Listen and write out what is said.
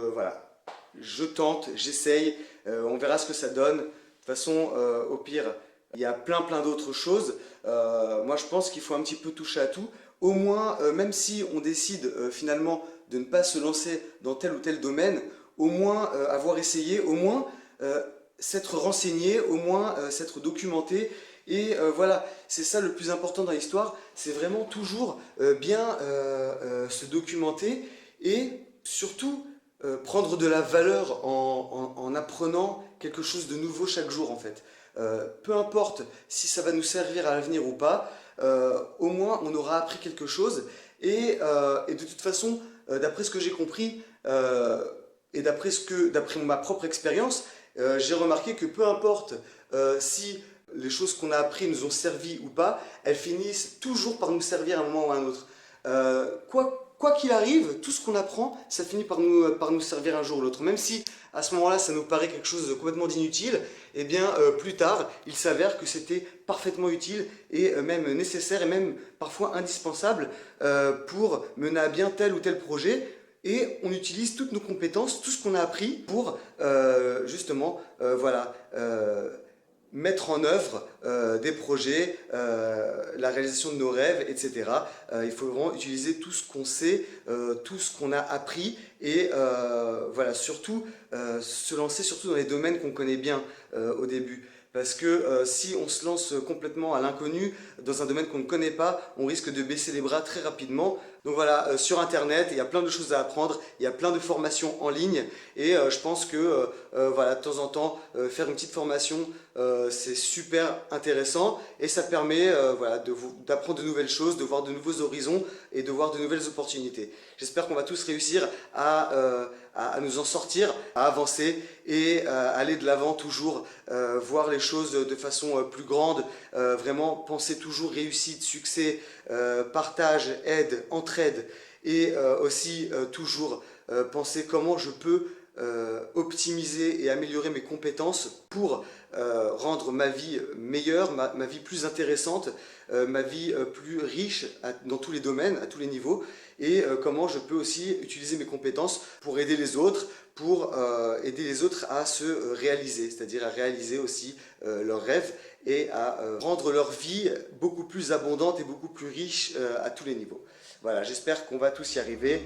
Voilà, je tente, j'essaye, on verra ce que ça donne. De toute façon, au pire, il y a plein d'autres choses. Moi, je pense qu'il faut un petit peu toucher à tout. Au moins, même si on décide finalement de ne pas se lancer dans tel ou tel domaine, au moins avoir essayé, au moins s'être renseigné, au moins s'être documenté. Et voilà, c'est ça le plus important dans l'histoire, c'est vraiment toujours bien se documenter et surtout prendre de la valeur en apprenant quelque chose de nouveau chaque jour en fait. Peu importe si ça va nous servir à l'avenir ou pas, au moins on aura appris quelque chose et de toute façon, d'après ce que j'ai compris et d'après ma propre expérience, j'ai remarqué que peu importe si les choses qu'on a apprises nous ont servi ou pas, elles finissent toujours par nous servir à un moment ou à un autre. Quoi qu'il arrive, tout ce qu'on apprend, ça finit par nous servir un jour ou l'autre. Même si à ce moment-là, ça nous paraît quelque chose de complètement d'inutile, et bien plus tard, il s'avère que c'était parfaitement utile et même nécessaire et même parfois indispensable pour mener à bien tel ou tel projet. Et on utilise toutes nos compétences, tout ce qu'on a appris pour justement, voilà, mettre en œuvre des projets, la réalisation de nos rêves, etc. Il faut vraiment utiliser tout ce qu'on sait, tout ce qu'on a appris et voilà, surtout se lancer surtout dans les domaines qu'on connaît bien au début. Parce que si on se lance complètement à l'inconnu dans un domaine qu'on ne connaît pas, on risque de baisser les bras très rapidement. Donc voilà, sur Internet, il y a plein de choses à apprendre, il y a plein de formations en ligne et je pense que voilà, de temps en temps, faire une petite formation, c'est super intéressant et ça permet voilà, d'apprendre de nouvelles choses, de voir de nouveaux horizons et de voir de nouvelles opportunités. J'espère qu'on va tous réussir à nous en sortir, à avancer et aller de l'avant toujours, voir les choses de façon plus grande, vraiment penser toujours réussite, succès, partage, aide, entraide et aussi toujours penser comment je peux optimiser et améliorer mes compétences pour rendre ma vie meilleure, ma vie plus intéressante, ma vie plus riche dans tous les domaines, à tous les niveaux, et comment je peux aussi utiliser mes compétences pour aider les autres, aider les autres à se réaliser, c'est-à-dire à réaliser aussi leurs rêves et à rendre leur vie beaucoup plus abondante et beaucoup plus riche à tous les niveaux. Voilà, j'espère qu'on va tous y arriver.